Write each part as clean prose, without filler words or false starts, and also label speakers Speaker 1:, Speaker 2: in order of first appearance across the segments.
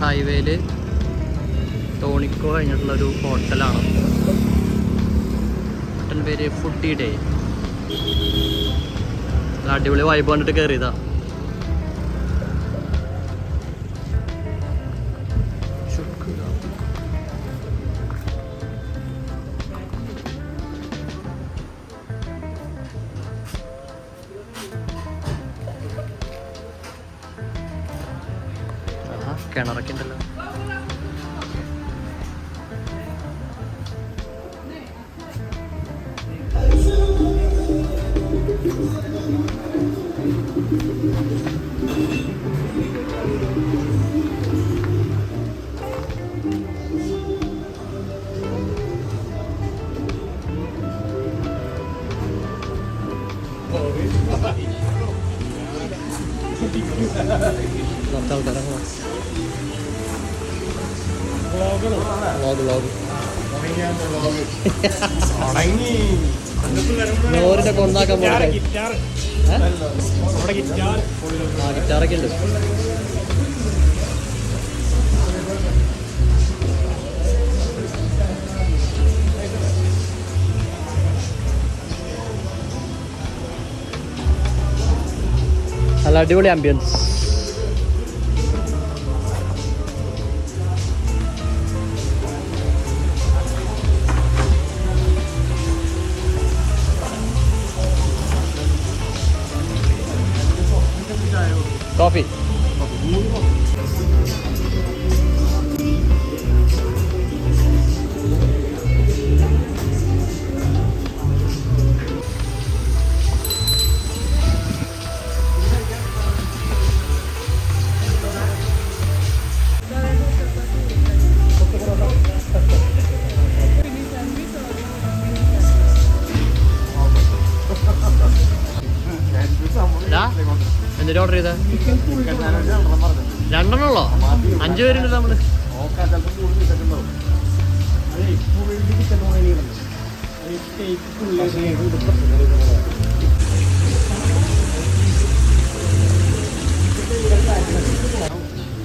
Speaker 1: ഹൈവേയിൽ തോണിക്കോ കഴിഞ്ഞിട്ടുള്ളൊരു ഹോട്ടലാണ്. ഹോട്ടൽ പേര് ഫുഡി ഡേ. അടിപൊളി വൈബ് കണ്ടിട്ട് കയറിയതാ. കിണറൊക്കെ ഉണ്ടല്ലോ. നോറിന്റെ കൊണ്ടാക്കാൻ ഗിറ്റാറൊക്കെ ഉണ്ട്. നല്ല അടിപൊളി ആംബിയൻസ്. കോഫി എന്തിനാ ഓർഡർ ചെയ്ത? 2 എണ്ണമുള്ളോ? 5 പേരുണ്ട് നമ്മള്.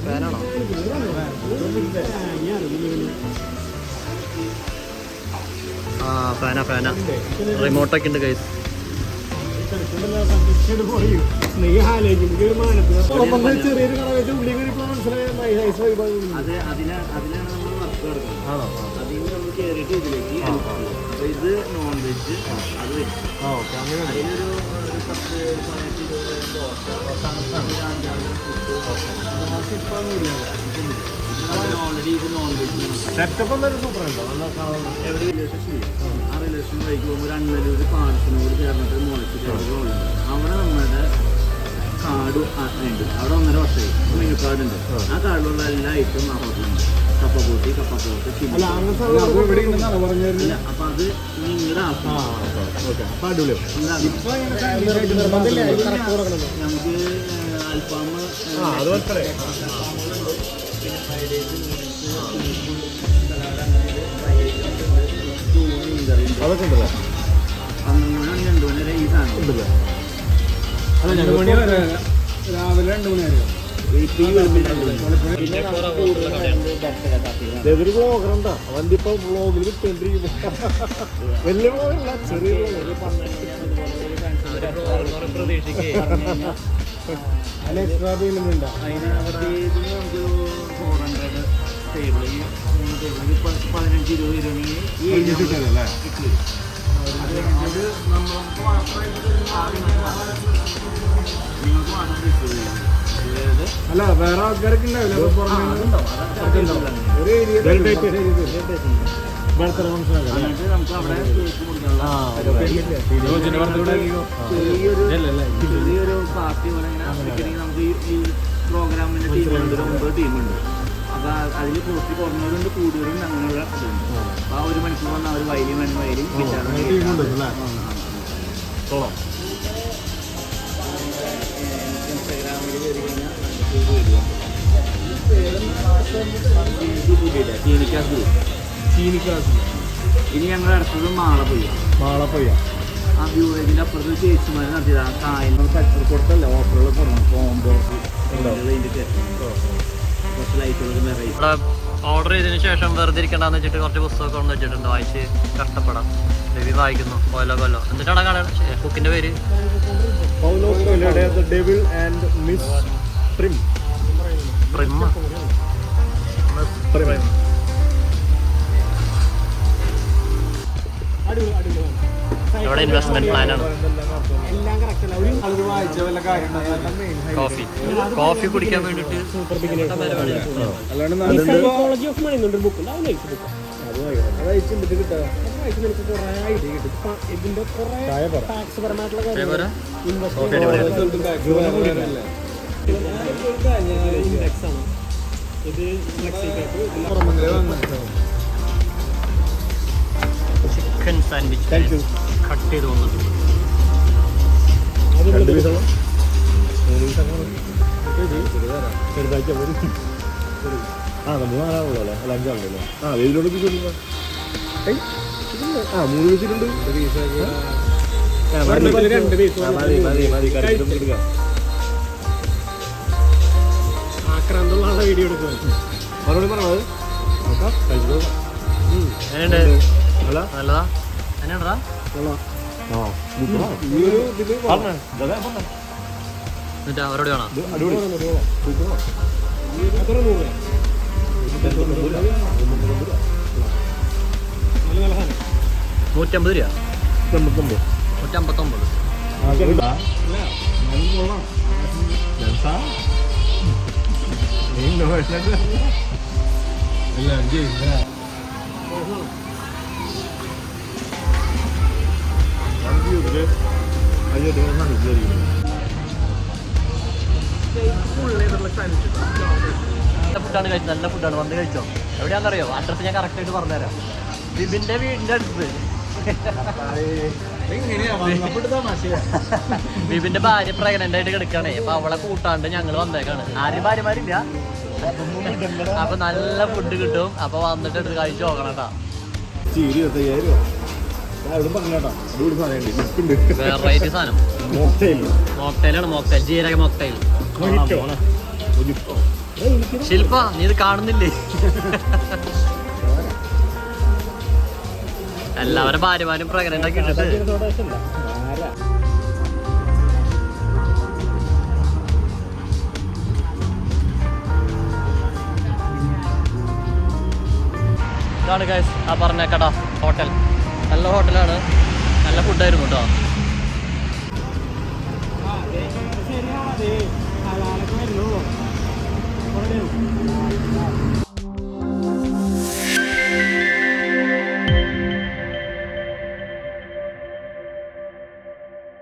Speaker 1: ഫാനാണോ? ആ ഫാനാ. റിമോട്ടൊക്കെ ഉണ്ട് കൈസ്.
Speaker 2: ഇത് നോൺ വെജ്, അത് ഓൾറെഡി ഇത് നോൺ വെജ് സെറ്റപ്പ് സൂപ്പറുണ്ടോ? ആ റിലേഷൻ വഴിക്ക് പോകുമ്പോൾ അണ്ണലൂർ പാർസനോട് ചേർന്നിട്ട് മുളച്ചിട്ടുണ്ട്. അവിടെ നമ്മുടെ കാർഡ് ഉണ്ട്. അവിടെ 1.5 വർഷമായി മെനു കാർഡ് ഉണ്ട്. ആ കാർഡിലുള്ള എല്ലാ ഐറ്റവും ആ ഹോട്ടലുണ്ട്. കപ്പപ്പോട്ടി, കപ്പപ്പോട്ട്, ചില്ലി. അപ്പൊ അത് നിങ്ങളുടെ നമുക്ക് അൽഫാം, പിന്നെ ഫ്രൈഡ് റൈസ്,
Speaker 3: അതൊക്കെ ഉണ്ടല്ലോ.
Speaker 2: 12 മണി 2 മണി വരെ ഈ സാധനം ഉണ്ടല്ലോ.
Speaker 3: രാവിലെ 2 മണി വരെ ഇതൊരു ബ്ലോഗറുണ്ടാ. അവൻ്റെ ഇപ്പൊ ബ്ലോഗിൽ കിട്ടേണ്ടിരിക്കുന്നു. വലിയ ബ്ലോഗല്ല, ചെറിയ അതിന് എക്സ്ട്രാ പേയ്മെന്റ് ഉണ്ടോ?
Speaker 2: അതിന് നമുക്ക് 400 ടേബിൾ, 15-20 രൂപ അത് നമ്മൾക്ക്
Speaker 3: അല്ല വേറെ ആൾക്കാരൊക്കെ ഉണ്ടാവില്ല. ഒരു ഏരിയ
Speaker 2: നമുക്ക് അവിടെ ചെറിയൊരു പാർട്ടി പോലെ നമുക്ക് ഈ പ്രോഗ്രാമിന്റെ ടീമുണ്ട്, 9 ടീമുണ്ട്. അപ്പൊ അതിൽ കുറച്ച് കുറഞ്ഞവരുണ്ട്, കൂടുതലുണ്ട്, അങ്ങനെയുള്ള ഇതുണ്ട്. അപ്പൊ ആ 1 മണിക്കൂർ വന്നാൽ അവർ വയലിൻ ഇൻസ്റ്റാഗ്രാമിൽ കയറി കഴിഞ്ഞാൽ ചീനിക്കാസ്. ഇനി ഞങ്ങൾ അടുത്തത് മാളപ്പൊയ്യ. ആ വ്യൂവേജിന്റെ അപ്പുറത്ത് ചേച്ചിമാർ നടത്തിയത് ആ കായൽ കച്ചർ കൊടുത്തല്ലേ ഓഫറുകൾ പറഞ്ഞു. കോംബോ സ്പെഷ്യൽ ആയിട്ടുള്ള വെറൈറ്റി.
Speaker 1: ഇവിടെ ഓർഡർ ചെയ്തതിന് ശേഷം വെറുതെ ഇരിക്കണ്ടെന്ന് വെച്ചിട്ട് കുറച്ച് പുസ്തകമൊക്കെ കൊണ്ട് വെച്ചിട്ടുണ്ട്, വായിച്ച് കഷ്ടപ്പെടാം. രവി വായിക്കുന്നു കൊല്ലോ കൊല്ലോ. എന്നിട്ടാണ് കടയുടെ കുക്കിന്റെ പേര്
Speaker 3: പൗലോസ് കൊയ്ലോയുടെ The Devil and Miss Prim.
Speaker 1: Prim. ഇവിടെ ഇൻവെസ്റ്റ്മെന്റ് പ്ലാനാണ്. കോഫി കുടിക്കാൻ വേണ്ടിട്ട് ചിക്കൻ സാൻഡ്വിച്ച് കട്ട് ചെയ്ത് വന്നിട്ടുണ്ട്.
Speaker 3: മൂന്നാളുള്ളൂ അല്ലേ? അല്ല അഞ്ചാളുണ്ടല്ലോ. ഇതിലോട്ട് മൂന്ന് പീസിലുണ്ട്. ആക്രാന്തമുള്ള വീഡിയോ എടുക്കുക. മറുപടി പറഞ്ഞത് നോക്കാം.
Speaker 1: നല്ലതാ. എങ്ങനെയാ എന്നിട്ട് അവരോട് വേണം 150 രൂപ 159. നല്ല ഫുഡാണ് കഴിച്ചത്, നല്ല ഫുഡാണ്. വന്ന് കഴിച്ചോ. എവിടെയാണെന്നറിയോ? അഡ്രസ്സ് ഞാൻ കറക്റ്റ് ആയിട്ട് പറഞ്ഞുതരാം. ബിബിന്റെ വീടിന്റെ അടുത്ത്. ബിബിന്റെ ഭാര്യ പ്രഗ്നന്റ് ആയിട്ട് കിടക്കണേ. അപ്പൊ അവളെ കൂട്ടാണ്ട് ഞങ്ങൾ വന്നേക്കാണ്. ആരും ഭാര്യമാരില്ല. അപ്പൊ നല്ല ഫുഡ് കിട്ടും. അപ്പൊ വന്നിട്ട് എടുത്ത് കഴിച്ചു നോക്കണം കേട്ടാ. വെറൈറ്റി സാധനം. മോക്ടെയിലാണ്. മോക്ടെയിൽ, ജീരക മോക്ടെയിൽ. ശില്പ, നീ ഇത് കാണുന്നില്ലേ? എല്ലാവരും ഭാര്യമാരും പ്രഗ്നന്റ് ആക്കി ഇട്ടിട്ട് ഇതാണ് ഗൈസ് ആ പറഞ്ഞ കട, ഹോട്ടൽ. നല്ല ഹോട്ടലാണ്, നല്ല ഫുഡായിരുന്നു കേട്ടോ.